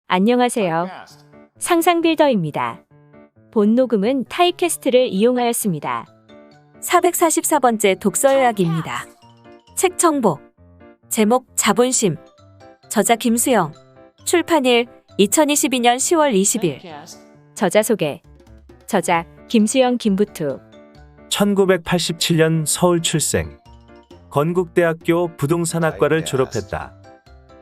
안녕하세요. 상상빌더입니다. 본 녹음은 타이캐스트를 이용하였습니다. 444번째 독서요약입니다. 책 정보. 제목 자본심. 저자 김수영. 출판일 2022년 10월 20일. 저자 소개. 저자 김수영 김부투. 1987년 서울 출생. 건국대학교 부동산학과를 졸업했다.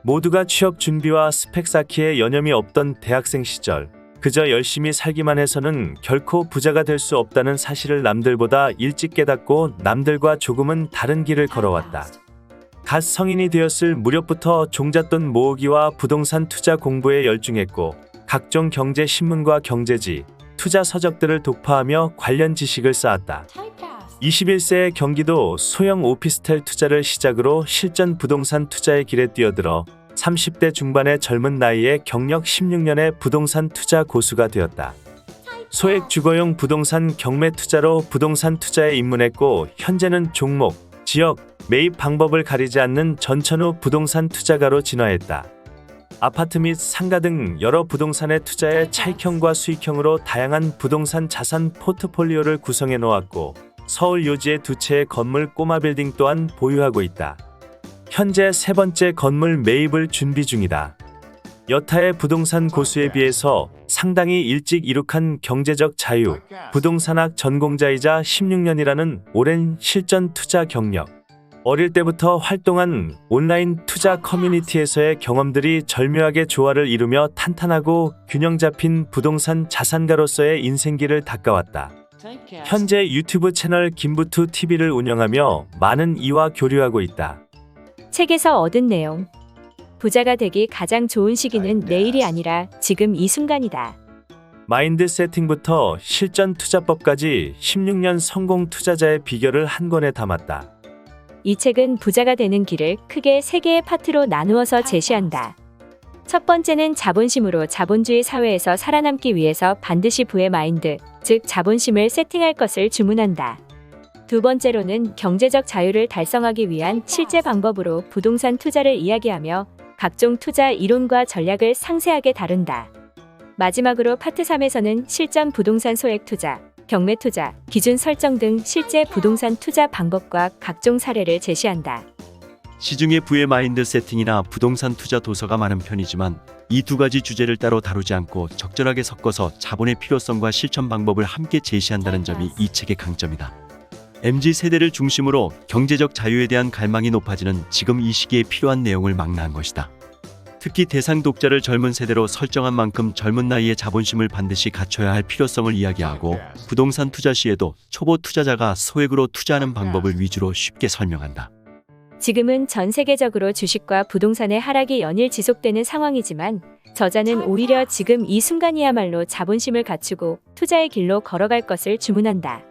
모두가 취업 준비와 스펙 쌓기에 여념이 없던 대학생 시절, 그저 열심히 살기만 해서는 결코 부자가 될 수 없다는 사실을 남들보다 일찍 깨닫고 남들과 조금은 다른 길을 걸어왔다. 갓 성인이 되었을 무렵부터 종잣돈 모으기와 부동산 투자 공부에 열중했고, 각종 경제 신문과 경제지, 투자 서적들을 독파하며 관련 지식을 쌓았다. 21세의 경기도 소형 오피스텔 투자를 시작으로 실전 부동산 투자의 길에 뛰어들어 30대 중반의 젊은 나이에 경력 16년의 부동산 투자 고수가 되었다. 소액 주거용 부동산 경매 투자로 부동산 투자에 입문했고, 현재는 종목, 지역, 매입 방법을 가리지 않는 전천후 부동산 투자가로 진화했다. 아파트 및 상가 등 여러 부동산의 투자에 차익형과 수익형으로 다양한 부동산 자산 포트폴리오를 구성해 놓았고, 서울 요지의 두 채의 건물 꼬마 빌딩 또한 보유하고 있다. 현재 세 번째 건물 매입을 준비 중이다. 여타의 부동산 고수에 비해서 상당히 일찍 이룩한 경제적 자유, 부동산학 전공자이자 16년이라는 오랜 실전 투자 경력. 어릴 때부터 활동한 온라인 투자 커뮤니티에서의 경험들이 절묘하게 조화를 이루며 탄탄하고 균형 잡힌 부동산 자산가로서의 인생길을 닦아왔다. 현재 유튜브 채널 김부투 TV를 운영하며 많은 이와 교류하고 있다. 책에서 얻은 내용. 부자가 되기 가장 좋은 시기는 내일이 아니라 지금 이 순간이다. 마인드 세팅부터 실전 투자법까지 16년 성공 투자자의 비결을 한 권에 담았다. 이 책은 부자가 되는 길을 크게 세 개의 파트로 나누어서 제시한다. 첫 번째는 자본심으로 자본주의 사회에서 살아남기 위해서 반드시 부의 마인드, 즉 자본심을 세팅할 것을 주문한다. 두 번째로는 경제적 자유를 달성하기 위한 실제 방법으로 부동산 투자를 이야기하며 각종 투자 이론과 전략을 상세하게 다룬다. 마지막으로 파트 3에서는 실전 부동산 소액 투자, 경매 투자, 기준 설정 등 실제 부동산 투자 방법과 각종 사례를 제시한다. 시중에 부의 마인드 세팅이나 부동산 투자 도서가 많은 편이지만 이 두 가지 주제를 따로 다루지 않고 적절하게 섞어서 자본의 필요성과 실천 방법을 함께 제시한다는 점이 이 책의 강점이다. MZ세대를 중심으로 경제적 자유에 대한 갈망이 높아지는 지금 이 시기에 필요한 내용을 망라한 것이다. 특히 대상 독자를 젊은 세대로 설정한 만큼 젊은 나이에 자본심을 반드시 갖춰야 할 필요성을 이야기하고, 부동산 투자 시에도 초보 투자자가 소액으로 투자하는 방법을 위주로 쉽게 설명한다. 지금은 전 세계적으로 주식과 부동산의 하락이 연일 지속되는 상황이지만 저자는 오히려 지금 이 순간이야말로 자본심을 갖추고 투자의 길로 걸어갈 것을 주문한다.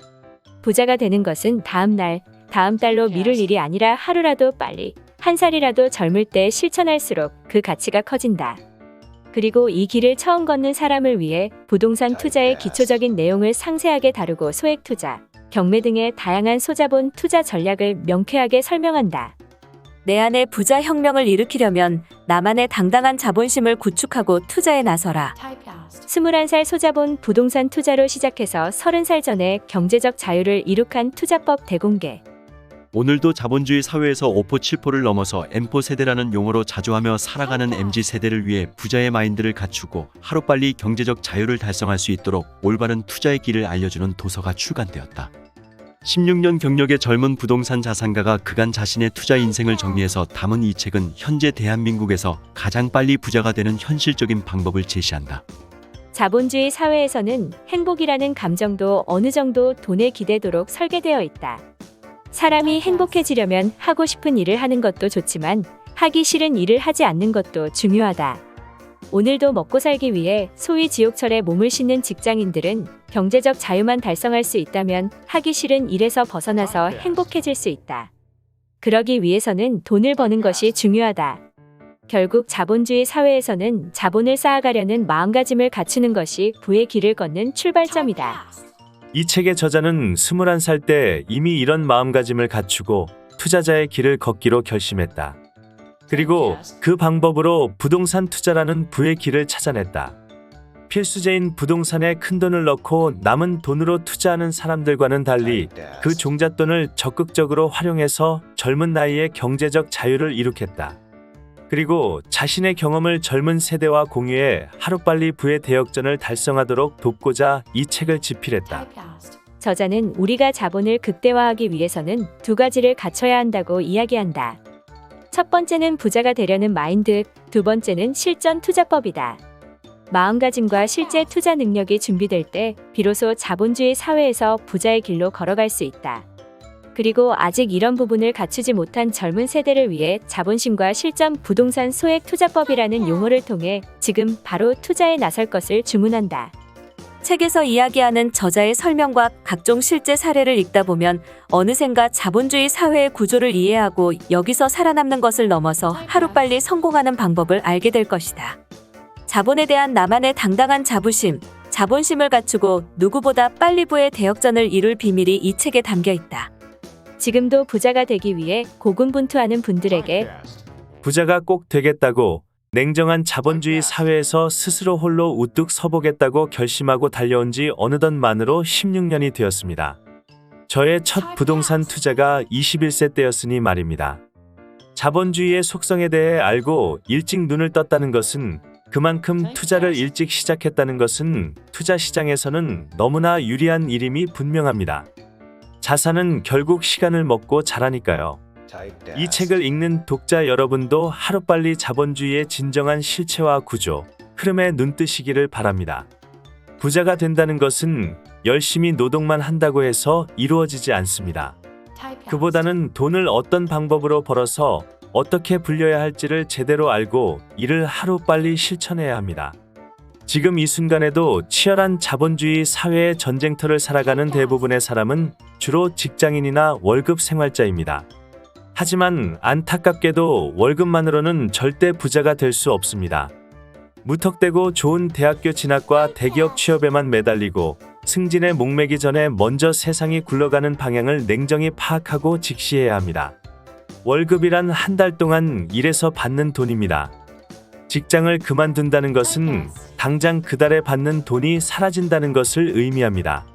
부자가 되는 것은 다음 날, 다음 달로 미룰 일이 아니라 하루라도 빨리, 한 살이라도 젊을 때 실천할수록 그 가치가 커진다. 그리고 이 길을 처음 걷는 사람을 위해 부동산 투자의 기초적인 내용을 상세하게 다루고 소액 투자, 경매 등의 다양한 소자본 투자 전략을 명쾌하게 설명한다. 내 안에 부자 혁명을 일으키려면 나만의 당당한 자본심을 구축하고 투자에 나서라. 21살 소자본 부동산 투자로 시작해서 30살 전에 경제적 자유를 이룩한 투자법 대공개. 오늘도 자본주의 사회에서 5포 7포를 넘어서 M포 세대라는 용어로 자주 하며 살아가는 MZ세대를 위해 부자의 마인드를 갖추고 하루빨리 경제적 자유를 달성할 수 있도록 올바른 투자의 길을 알려주는 도서가 출간되었다. 16년 경력의 젊은 부동산 자산가가 그간 자신의 투자 인생을 정리해서 담은 이 책은 현재 대한민국에서 가장 빨리 부자가 되는 현실적인 방법을 제시한다. 자본주의 사회에서는 행복이라는 감정도 어느 정도 돈에 기대도록 설계되어 있다. 사람이 행복해지려면 하고 싶은 일을 하는 것도 좋지만 하기 싫은 일을 하지 않는 것도 중요하다. 오늘도 먹고 살기 위해 소위 지옥철에 몸을 싣는 직장인들은 경제적 자유만 달성할 수 있다면 하기 싫은 일에서 벗어나서 행복해질 수 있다. 그러기 위해서는 돈을 버는 것이 중요하다. 결국 자본주의 사회에서는 자본을 쌓아가려는 마음가짐을 갖추는 것이 부의 길을 걷는 출발점이다. 이 책의 저자는 21살 때 이미 이런 마음가짐을 갖추고 투자자의 길을 걷기로 결심했다. 그리고 그 방법으로 부동산 투자라는 부의 길을 찾아냈다. 필수제인 부동산에 큰돈을 넣고 남은 돈으로 투자하는 사람들과는 달리 그 종잣돈을 적극적으로 활용해서 젊은 나이에 경제적 자유를 이룩했다. 그리고 자신의 경험을 젊은 세대와 공유해 하루빨리 부의 대역전을 달성하도록 돕고자 이 책을 집필했다. 저자는 우리가 자본을 극대화하기 위해서는 두 가지를 갖춰야 한다고 이야기한다. 첫 번째는 부자가 되려는 마인드, 두 번째는 실전 투자법이다. 마음가짐과 실제 투자 능력이 준비될 때 비로소 자본주의 사회에서 부자의 길로 걸어갈 수 있다. 그리고 아직 이런 부분을 갖추지 못한 젊은 세대를 위해 자본심과 실전 부동산 소액 투자법이라는 용어를 통해 지금 바로 투자에 나설 것을 주문한다. 책에서 이야기하는 저자의 설명과 각종 실제 사례를 읽다 보면 어느샌가 자본주의 사회의 구조를 이해하고 여기서 살아남는 것을 넘어서 하루빨리 성공하는 방법을 알게 될 것이다. 자본에 대한 나만의 당당한 자부심, 자본심을 갖추고 누구보다 빨리 부의 대역전을 이룰 비밀이 이 책에 담겨 있다. 지금도 부자가 되기 위해 고군분투하는 분들에게 부자가 꼭 되겠다고 냉정한 자본주의 사회에서 스스로 홀로 우뚝 서보겠다고 결심하고 달려온 지 어느덧 만으로 16년이 되었습니다. 저의 첫 부동산 투자가 21세 때였으니 말입니다. 자본주의의 속성에 대해 알고 일찍 눈을 떴다는 것은 그만큼 투자를 일찍 시작했다는 것은 투자 시장에서는 너무나 유리한 일임이 분명합니다. 자산은 결국 시간을 먹고 자라니까요. 이 책을 읽는 독자 여러분도 하루빨리 자본주의의 진정한 실체와 구조, 흐름에 눈뜨시기를 바랍니다. 부자가 된다는 것은 열심히 노동만 한다고 해서 이루어지지 않습니다. 그보다는 돈을 어떤 방법으로 벌어서 어떻게 불려야 할지를 제대로 알고 이를 하루빨리 실천해야 합니다. 지금 이 순간에도 치열한 자본주의 사회의 전쟁터를 살아가는 대부분의 사람은 주로 직장인이나 월급 생활자입니다. 하지만 안타깝게도 월급만으로는 절대 부자가 될 수 없습니다. 무턱대고 좋은 대학교 진학과 대기업 취업에만 매달리고 승진에 목매기 전에 먼저 세상이 굴러가는 방향을 냉정히 파악하고 직시해야 합니다. 월급이란 한 달 동안 일해서 받는 돈입니다. 직장을 그만둔다는 것은 당장 그 달에 받는 돈이 사라진다는 것을 의미합니다.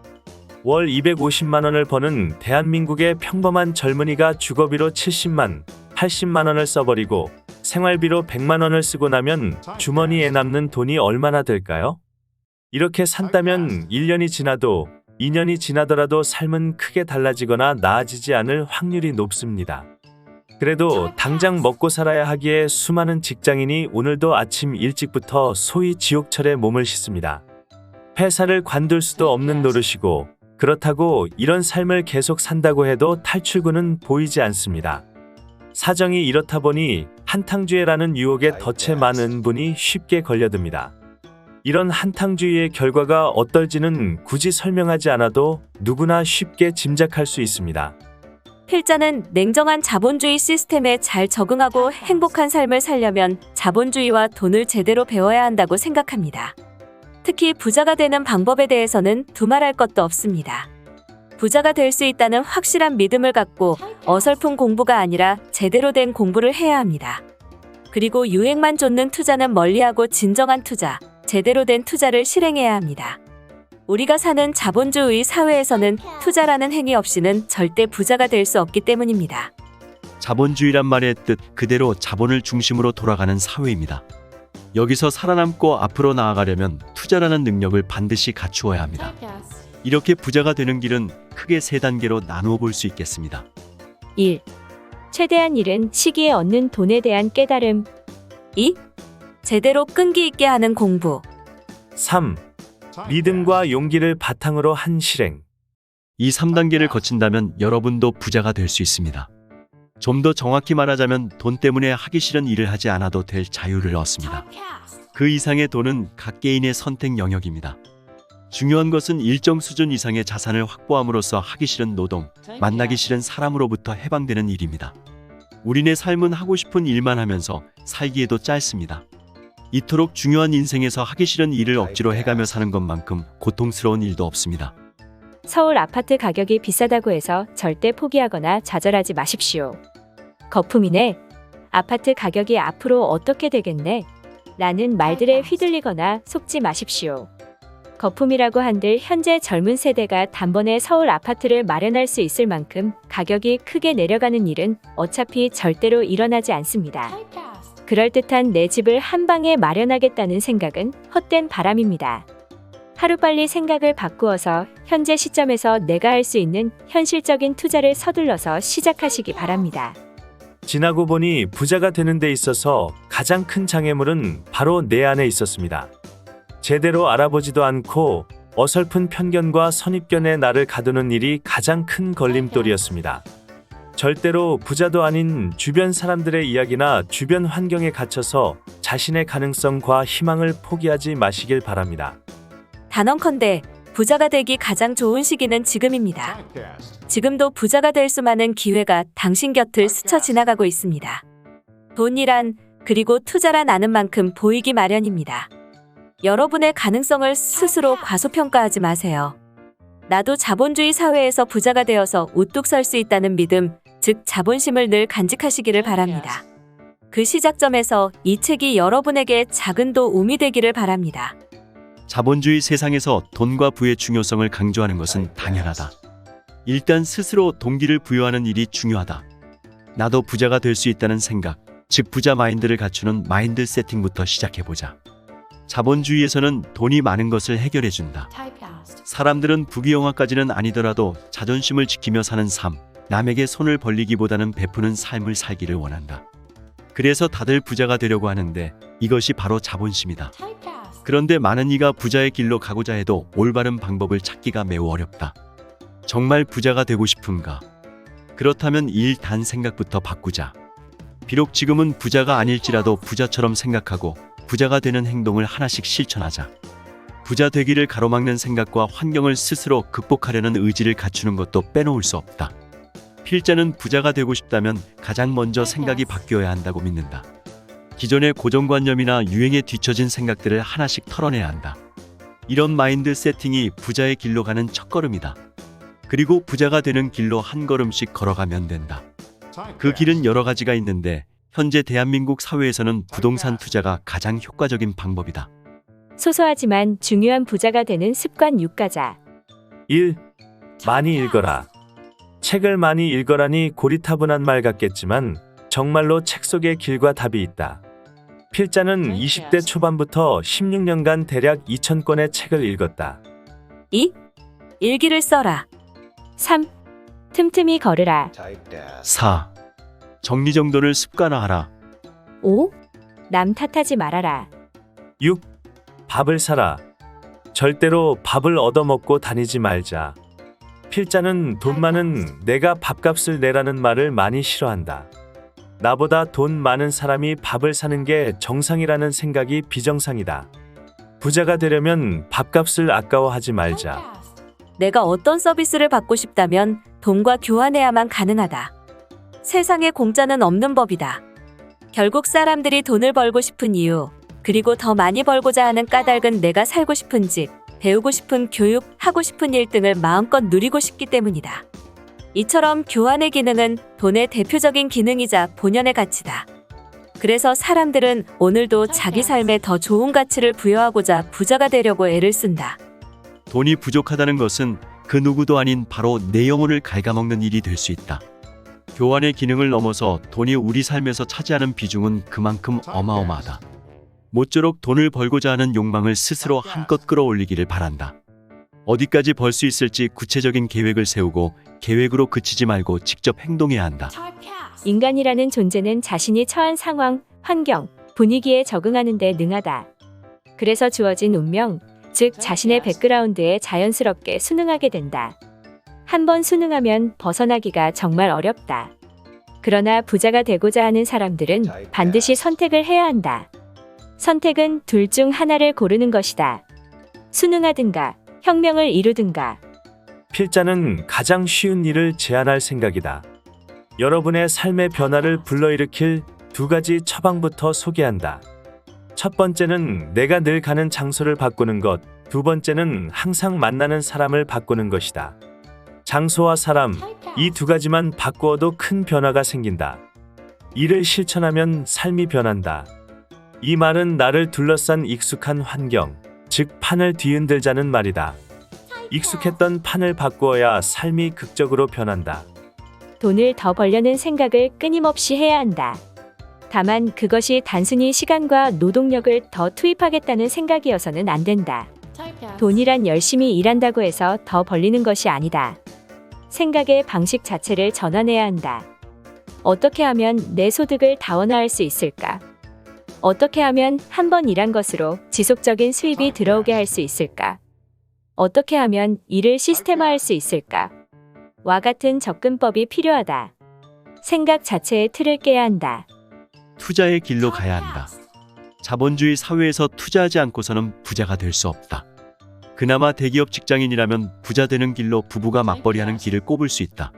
월 250만 원을 버는 대한민국의 평범한 젊은이가 주거비로 70만, 80만 원을 써버리고 생활비로 100만 원을 쓰고 나면 주머니에 남는 돈이 얼마나 될까요? 이렇게 산다면 1년이 지나도 2년이 지나더라도 삶은 크게 달라지거나 나아지지 않을 확률이 높습니다. 그래도 당장 먹고 살아야 하기에 수많은 직장인이 오늘도 아침 일찍부터 소위 지옥철에 몸을 싣습니다. 회사를 관둘 수도 없는 노릇이고 그렇다고 이런 삶을 계속 산다고 해도 탈출구는 보이지 않습니다. 사정이 이렇다 보니 한탕주의라는 유혹에 덫에 많은 분이 쉽게 걸려듭니다. 이런 한탕주의의 결과가 어떨지는 굳이 설명하지 않아도 누구나 쉽게 짐작할 수 있습니다. 필자는 냉정한 자본주의 시스템에 잘 적응하고 행복한 삶을 살려면 자본주의와 돈을 제대로 배워야 한다고 생각합니다. 특히 부자가 되는 방법에 대해서는 두말할 것도 없습니다. 부자가 될 수 있다는 확실한 믿음을 갖고 어설픈 공부가 아니라 제대로 된 공부를 해야 합니다. 그리고 유행만 쫓는 투자는 멀리하고 진정한 투자, 제대로 된 투자를 실행해야 합니다. 우리가 사는 자본주의 사회에서는 투자라는 행위 없이는 절대 부자가 될 수 없기 때문입니다. 자본주의란 말의 뜻 그대로 자본을 중심으로 돌아가는 사회입니다. 여기서 살아남고 앞으로 나아가려면 투자라는 능력을 반드시 갖추어야 합니다. 이렇게 부자가 되는 길은 크게 세 단계로 나누어 볼 수 있겠습니다. 1. 최대한 잃은 시기에 얻는 돈에 대한 깨달음. 2. 제대로 끈기 있게 하는 공부. 3. 믿음과 용기를 바탕으로 한 실행. 이 3단계를 거친다면 여러분도 부자가 될 수 있습니다. 좀 더 정확히 말하자면 돈 때문에 하기 싫은 일을 하지 않아도 될 자유를 얻습니다. 그 이상의 돈은 각 개인의 선택 영역입니다. 중요한 것은 일정 수준 이상의 자산을 확보함으로써 하기 싫은 노동, 만나기 싫은 사람으로부터 해방되는 일입니다. 우리네 삶은 하고 싶은 일만 하면서 살기에도 짧습니다. 이토록 중요한 인생에서 하기 싫은 일을 억지로 해가며 사는 것만큼 고통스러운 일도 없습니다. 서울 아파트 가격이 비싸다고 해서 절대 포기하거나 좌절하지 마십시오. 거품이네. 아파트 가격이 앞으로 어떻게 되겠네? 라는 말들에 휘둘리거나 속지 마십시오. 거품이라고 한들 현재 젊은 세대가 단번에 서울 아파트를 마련할 수 있을 만큼 가격이 크게 내려가는 일은 어차피 절대로 일어나지 않습니다. 그럴듯한 내 집을 한 방에 마련하겠다는 생각은 헛된 바람입니다. 하루빨리 생각을 바꾸어서 현재 시점에서 내가 할 수 있는 현실적인 투자를 서둘러서 시작하시기 바랍니다. 지나고 보니 부자가 되는 데 있어서 가장 큰 장애물은 바로 내 안에 있었습니다. 제대로 알아보지도 않고 어설픈 편견과 선입견에 나를 가두는 일이 가장 큰 걸림돌이었습니다. 절대로 부자도 아닌 주변 사람들의 이야기나 주변 환경에 갇혀서 자신의 가능성과 희망을 포기하지 마시길 바랍니다. 단언컨대 부자가 되기 가장 좋은 시기는 지금입니다. 지금도 부자가 될 수많은 기회가 당신 곁을 스쳐 지나가고 있습니다. 돈이란 그리고 투자란 아는 만큼 보이기 마련입니다. 여러분의 가능성을 스스로 과소평가하지 마세요. 나도 자본주의 사회에서 부자가 되어서 우뚝 설 수 있다는 믿음, 즉 자본심을 늘 간직하시기를 바랍니다. 그 시작점에서 이 책이 여러분에게 작은 도움이 되기를 바랍니다. 자본주의 세상에서 돈과 부의 중요성을 강조하는 것은 당연하다. 일단 스스로 동기를 부여하는 일이 중요하다. 나도 부자가 될 수 있다는 생각, 즉 부자 마인드를 갖추는 마인드 세팅부터 시작해보자. 자본주의에서는 돈이 많은 것을 해결해준다. 사람들은 부귀영화까지는 아니더라도 자존심을 지키며 사는 삶, 남에게 손을 벌리기보다는 베푸는 삶을 살기를 원한다. 그래서 다들 부자가 되려고 하는데 이것이 바로 자본심이다. 그런데 많은 이가 부자의 길로 가고자 해도 올바른 방법을 찾기가 매우 어렵다. 정말 부자가 되고 싶은가? 그렇다면 일단 생각부터 바꾸자. 비록 지금은 부자가 아닐지라도 부자처럼 생각하고 부자가 되는 행동을 하나씩 실천하자. 부자 되기를 가로막는 생각과 환경을 스스로 극복하려는 의지를 갖추는 것도 빼놓을 수 없다. 필자는 부자가 되고 싶다면 가장 먼저 생각이 바뀌어야 한다고 믿는다. 기존의 고정관념이나 유행에 뒤처진 생각들을 하나씩 털어내야 한다. 이런 마인드 세팅이 부자의 길로 가는 첫걸음이다. 그리고 부자가 되는 길로 한 걸음씩 걸어가면 된다. 그 길은 여러 가지가 있는데 현재 대한민국 사회에서는 부동산 투자가 가장 효과적인 방법이다. 소소하지만 중요한 부자가 되는 습관 6가자. 1. 많이 읽어라. 책을 많이 읽어라니 고리타분한 말 같겠지만 정말로 책 속에 길과 답이 있다. 필자는 20대 초반부터 16년간 대략 2,000권의 책을 읽었다. 2. 일기를 써라. 3. 틈틈이 걸으라. 4. 정리정돈을 습관화하라. 5. 남 탓하지 말아라. 6. 밥을 사라. 절대로 밥을 얻어먹고 다니지 말자. 필자는 돈 많은 내가 밥값을 내라는 말을 많이 싫어한다. 나보다 돈 많은 사람이 밥을 사는 게 정상이라는 생각이 비정상이다. 부자가 되려면 밥값을 아까워하지 말자. 내가 어떤 서비스를 받고 싶다면 돈과 교환해야만 가능하다. 세상에 공짜는 없는 법이다. 결국 사람들이 돈을 벌고 싶은 이유, 그리고 더 많이 벌고자 하는 까닭은 내가 살고 싶은 집, 배우고 싶은 교육, 하고 싶은 일 등을 마음껏 누리고 싶기 때문이다. 이처럼 교환의 기능은 돈의 대표적인 기능이자 본연의 가치다. 그래서 사람들은 오늘도 자기 삶에 더 좋은 가치를 부여하고자 부자가 되려고 애를 쓴다. 돈이 부족하다는 것은 그 누구도 아닌 바로 내 영혼을 갉아먹는 일이 될 수 있다. 교환의 기능을 넘어서 돈이 우리 삶에서 차지하는 비중은 그만큼 어마어마하다. 모쪼록 돈을 벌고자 하는 욕망을 스스로 한껏 끌어올리기를 바란다. 어디까지 벌 수 있을지 구체적인 계획을 세우고 계획으로 그치지 말고 직접 행동해야 한다. 인간이라는 존재는 자신이 처한 상황, 환경, 분위기에 적응하는 데 능하다. 그래서 주어진 운명, 즉 자신의 백그라운드에 자연스럽게 순응하게 된다. 한번 순응하면 벗어나기가 정말 어렵다. 그러나 부자가 되고자 하는 사람들은 반드시 선택을 해야 한다. 선택은 둘 중 하나를 고르는 것이다. 순응하든가 혁명을 이루든가. 필자는 가장 쉬운 일을 제안할 생각이다. 여러분의 삶의 변화를 불러일으킬 2가지 처방부터 소개한다. 첫 번째는 내가 늘 가는 장소를 바꾸는 것, 두 번째는 항상 만나는 사람을 바꾸는 것이다. 장소와 사람, 이 2가지만 바꾸어도 큰 변화가 생긴다. 이를 실천하면 삶이 변한다. 이 말은 나를 둘러싼 익숙한 환경, 즉 판을 뒤흔들자는 말이다. 익숙했던 판을 바꾸어야 삶이 극적으로 변한다. 돈을 더 벌려는 생각을 끊임없이 해야 한다. 다만 그것이 단순히 시간과 노동력을 더 투입하겠다는 생각이어서는 안 된다. 돈이란 열심히 일한다고 해서 더 벌리는 것이 아니다. 생각의 방식 자체를 전환해야 한다. 어떻게 하면 내 소득을 다원화할 수 있을까? 어떻게 하면 한 번 일한 것으로 지속적인 수입이 들어오게 할 수 있을까? 어떻게 하면 일을 시스템화할 수 있을까? 와 같은 접근법이 필요하다. 생각 자체의 틀을 깨야 한다. 투자의 길로 가야 한다. 자본주의 사회에서 투자하지 않고서는 부자가 될 수 없다. 그나마 대기업 직장인이라면 부자 되는 길로 부부가 맞벌이하는 길을 꼽을 수 있다.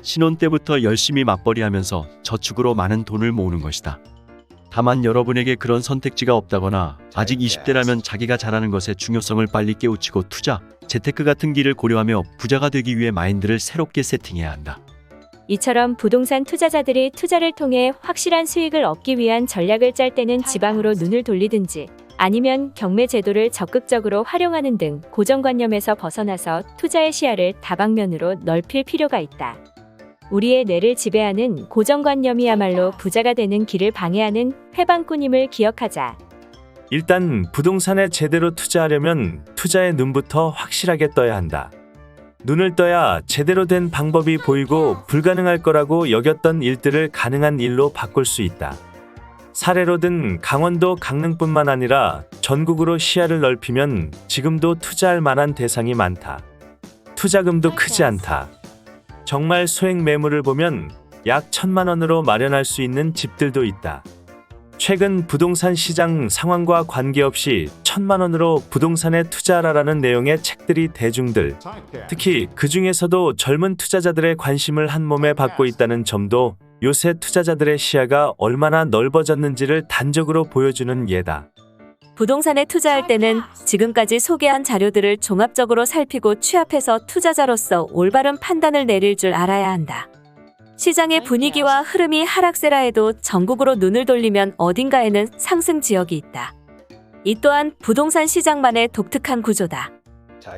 신혼 때부터 열심히 맞벌이하면서 저축으로 많은 돈을 모으는 것이다. 다만 여러분에게 그런 선택지가 없다거나 아직 20대라면 자기가 잘하는 것의 중요성을 빨리 깨우치고 투자, 재테크 같은 길을 고려하며 부자가 되기 위해 마인드를 새롭게 세팅해야 한다. 이처럼 부동산 투자자들이 투자를 통해 확실한 수익을 얻기 위한 전략을 짤 때는 지방으로 눈을 돌리든지 아니면 경매 제도를 적극적으로 활용하는 등 고정관념에서 벗어나서 투자의 시야를 다방면으로 넓힐 필요가 있다. 우리의 뇌를 지배하는 고정관념이야말로 부자가 되는 길을 방해하는 회방꾼임을 기억하자. 일단 부동산에 제대로 투자하려면 투자의 눈부터 확실하게 떠야 한다. 눈을 떠야 제대로 된 방법이 보이고 불가능할 거라고 여겼던 일들을 가능한 일로 바꿀 수 있다. 사례로 든 강원도 강릉뿐만 아니라 전국으로 시야를 넓히면 지금도 투자할 만한 대상이 많다. 투자금도 크지 않다. 정말 소액 매물을 보면 약 1,000만 원으로 마련할 수 있는 집들도 있다. 최근 부동산 시장 상황과 관계없이 1,000만 원으로 부동산에 투자하라라는 내용의 책들이 대중들, 특히 그 중에서도 젊은 투자자들의 관심을 한몸에 받고 있다는 점도 요새 투자자들의 시야가 얼마나 넓어졌는지를 단적으로 보여주는 예다. 부동산에 투자할 때는 지금까지 소개한 자료들을 종합적으로 살피고 취합해서 투자자로서 올바른 판단을 내릴 줄 알아야 한다. 시장의 분위기와 흐름이 하락세라 해도 전국으로 눈을 돌리면 어딘가에는 상승 지역이 있다. 이 또한 부동산 시장만의 독특한 구조다.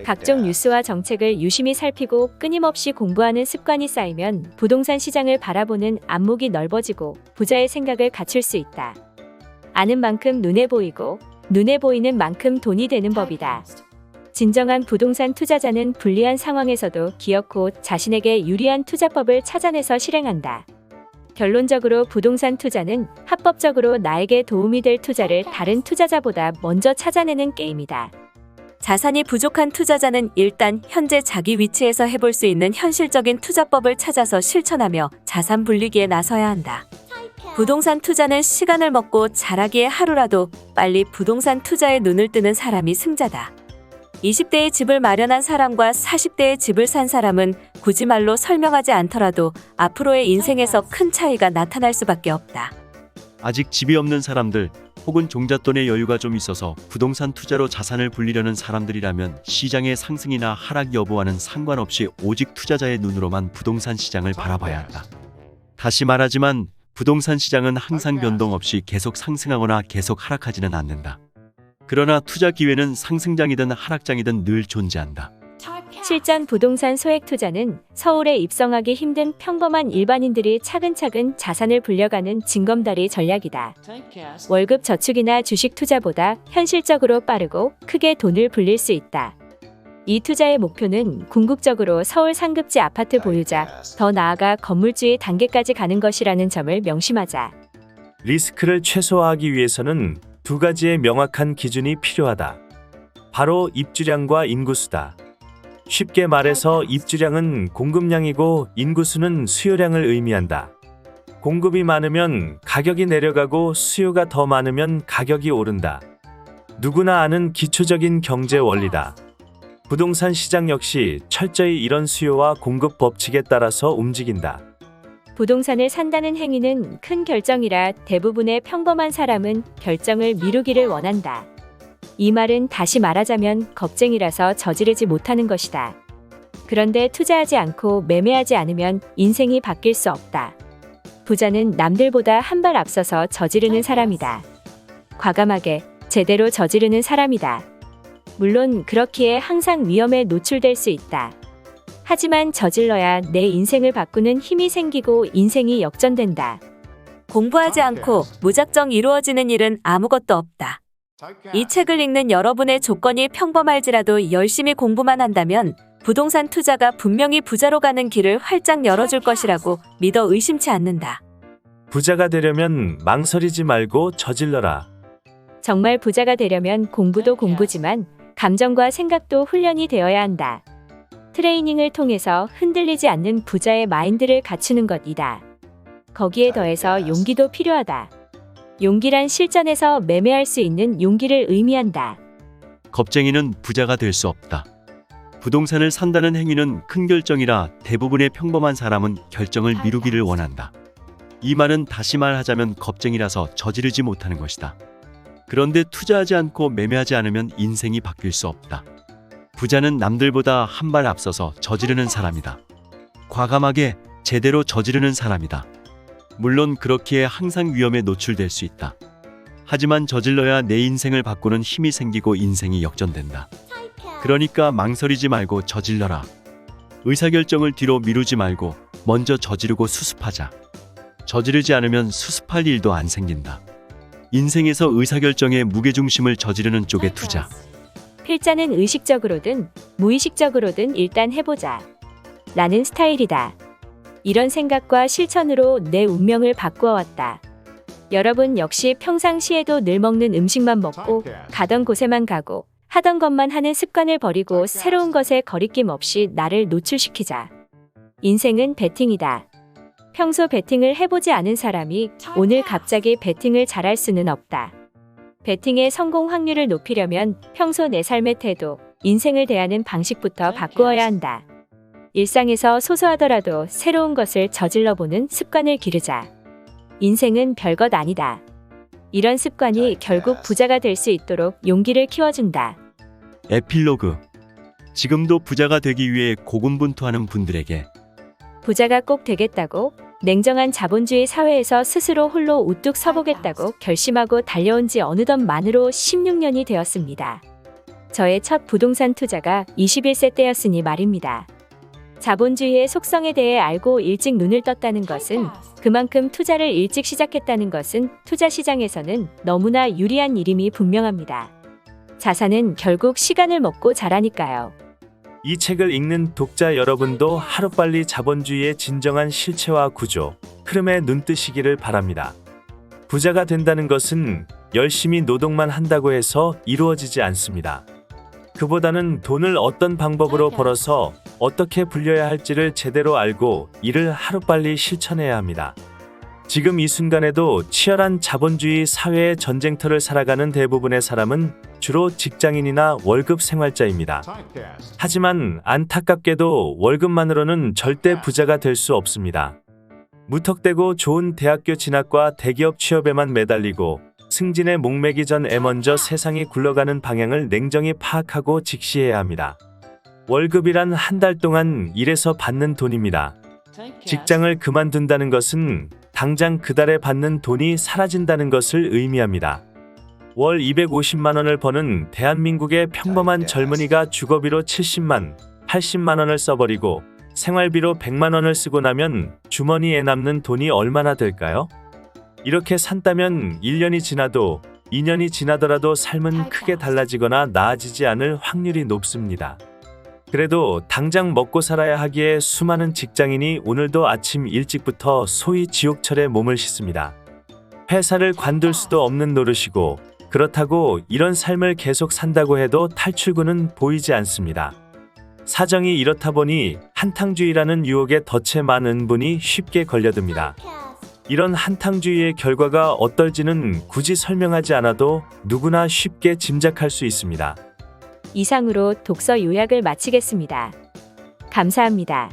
각종 뉴스와 정책을 유심히 살피고 끊임없이 공부하는 습관이 쌓이면 부동산 시장을 바라보는 안목이 넓어지고 부자의 생각을 갖출 수 있다. 아는 만큼 눈에 보이고 눈에 보이는 만큼 돈이 되는 법이다. 진정한 부동산 투자자는 불리한 상황에서도 기어코 자신에게 유리한 투자법을 찾아내서 실행한다. 결론적으로 부동산 투자는 합법적으로 나에게 도움이 될 투자를 다른 투자자보다 먼저 찾아내는 게임이다. 자산이 부족한 투자자는 일단 현재 자기 위치에서 해볼 수 있는 현실적인 투자법을 찾아서 실천하며 자산 분리기에 나서야 한다. 부동산 투자는 시간을 먹고 잘하기에 하루라도 빨리 부동산 투자에 눈을 뜨는 사람이 승자다. 20대에 집을 마련한 사람과 40대에 집을 산 사람은 굳이 말로 설명하지 않더라도 앞으로의 인생에서 큰 차이가 나타날 수밖에 없다. 아직 집이 없는 사람들 혹은 종잣돈의 여유가 좀 있어서 부동산 투자로 자산을 불리려는 사람들이라면 시장의 상승이나 하락 여부와는 상관없이 오직 투자자의 눈으로만 부동산 시장을 바라봐야 한다. 다시 말하지만 부동산 시장은 항상 변동 없이 계속 상승하거나 계속 하락하지는 않는다. 그러나 투자 기회는 상승장이든 하락장이든 늘 존재한다. 실전 부동산 소액 투자는 서울에 입성하기 힘든 평범한 일반인들이 차근차근 자산을 불려가는 징검다리 전략이다. 월급 저축이나 주식 투자보다 현실적으로 빠르고 크게 돈을 불릴 수 있다. 이 투자의 목표는 궁극적으로 서울 상급지 아파트 보유자, 더 나아가 건물주의 단계까지 가는 것이라는 점을 명심하자. 리스크를 최소화하기 위해서는 두 가지의 명확한 기준이 필요하다. 바로 입주량과 인구수다. 쉽게 말해서 입주량은 공급량이고 인구수는 수요량을 의미한다. 공급이 많으면 가격이 내려가고 수요가 더 많으면 가격이 오른다. 누구나 아는 기초적인 경제 원리다. 부동산 시장 역시 철저히 이런 수요와 공급 법칙에 따라서 움직인다. 부동산을 산다는 행위는 큰 결정이라 대부분의 평범한 사람은 결정을 미루기를 원한다. 이 말은 다시 말하자면 겁쟁이라서 저지르지 못하는 것이다. 그런데 투자하지 않고 매매하지 않으면 인생이 바뀔 수 없다. 부자는 남들보다 한 발 앞서서 저지르는 사람이다. 과감하게 제대로 저지르는 사람이다. 물론 그렇기에 항상 위험에 노출될 수 있다. 하지만 저질러야 내 인생을 바꾸는 힘이 생기고 인생이 역전된다. 공부하지 않고 무작정 이루어지는 일은 아무것도 없다. 이 책을 읽는 여러분의 조건이 평범할지라도 열심히 공부만 한다면 부동산 투자가 분명히 부자로 가는 길을 활짝 열어줄 것이라고 믿어 의심치 않는다. 부자가 되려면 망설이지 말고 저질러라. 정말 부자가 되려면 공부도 공부지만 감정과 생각도 훈련이 되어야 한다. 트레이닝을 통해서 흔들리지 않는 부자의 마인드를 갖추는 것이다. 거기에 더해서 용기도 필요하다. 용기란 실전에서 매매할 수 있는 용기를 의미한다. 겁쟁이는 부자가 될 수 없다. 부동산을 산다는 행위는 큰 결정이라 대부분의 평범한 사람은 결정을 미루기를 원한다. 이 말은 다시 말하자면 겁쟁이라서 저지르지 못하는 것이다. 그런데 투자하지 않고 매매하지 않으면 인생이 바뀔 수 없다. 부자는 남들보다 한 발 앞서서 저지르는 사람이다. 과감하게 제대로 저지르는 사람이다. 물론 그렇기에 항상 위험에 노출될 수 있다. 하지만 저질러야 내 인생을 바꾸는 힘이 생기고 인생이 역전된다. 그러니까 망설이지 말고 저질러라. 의사결정을 뒤로 미루지 말고 먼저 저지르고 수습하자. 저지르지 않으면 수습할 일도 안 생긴다. 인생에서 의사결정의 무게중심을 저지르는 쪽에 두자. 필자는 의식적으로든 무의식적으로든 일단 해보자. 라는 스타일이다. 이런 생각과 실천으로 내 운명을 바꾸어왔다. 여러분 역시 평상시에도 늘 먹는 음식만 먹고 가던 곳에만 가고 하던 것만 하는 습관을 버리고 새로운 것에 거리낌 없이 나를 노출시키자. 인생은 배팅이다. 평소 배팅을 해보지 않은 사람이 오늘 갑자기 배팅을 잘할 수는 없다. 배팅의 성공 확률을 높이려면 평소 내 삶의 태도, 인생을 대하는 방식부터 바꾸어야 한다. 일상에서 소소하더라도 새로운 것을 저질러보는 습관을 기르자. 인생은 별것 아니다. 이런 습관이 결국 부자가 될 수 있도록 용기를 키워준다. 에필로그. 지금도 부자가 되기 위해 고군분투하는 분들에게 부자가 꼭 되겠다고 냉정한 자본주의 사회에서 스스로 홀로 우뚝 서보겠다고 결심하고 달려온 지 어느덧 만으로 16년이 되었습니다. 저의 첫 부동산 투자가 21세 때였으니 말입니다. 자본주의의 속성에 대해 알고 일찍 눈을 떴다는 것은 그만큼 투자를 일찍 시작했다는 것은 투자 시장에서는 너무나 유리한 일임이 분명합니다. 자산은 결국 시간을 먹고 자라니까요. 이 책을 읽는 독자 여러분도 하루빨리 자본주의의 진정한 실체와 구조, 흐름에 눈뜨시기를 바랍니다. 부자가 된다는 것은 열심히 노동만 한다고 해서 이루어지지 않습니다. 그보다는 돈을 어떤 방법으로 벌어서 어떻게 불려야 할지를 제대로 알고 이를 하루빨리 실천해야 합니다. 지금 이 순간에도 치열한 자본주의 사회의 전쟁터를 살아가는 대부분의 사람은 주로 직장인이나 월급 생활자입니다. 하지만 안타깝게도 월급만으로는 절대 부자가 될 수 없습니다. 무턱대고 좋은 대학교 진학과 대기업 취업에만 매달리고 승진에 목매기 전에 먼저 세상이 굴러가는 방향을 냉정히 파악하고 직시해야 합니다. 월급이란 한 달 동안 일해서 받는 돈입니다. 직장을 그만둔다는 것은 당장 그 달에 받는 돈이 사라진다는 것을 의미합니다. 월 250만 원을 버는 대한민국의 평범한 젊은이가 주거비로 70만, 80만 원을 써버리고 생활비로 100만 원을 쓰고 나면 주머니에 남는 돈이 얼마나 될까요? 이렇게 산다면 1년이 지나도 2년이 지나더라도 삶은 크게 달라지거나 나아지지 않을 확률이 높습니다. 그래도 당장 먹고 살아야 하기에 수많은 직장인이 오늘도 아침 일찍부터 소위 지옥철에 몸을 싣습니다. 회사를 관둘 수도 없는 노릇이고 그렇다고 이런 삶을 계속 산다고 해도 탈출구는 보이지 않습니다. 사정이 이렇다 보니 한탕주의라는 유혹에 덫에 많은 분이 쉽게 걸려듭니다. 이런 한탕주의의 결과가 어떨지는 굳이 설명하지 않아도 누구나 쉽게 짐작할 수 있습니다. 이상으로 독서 요약을 마치겠습니다. 감사합니다.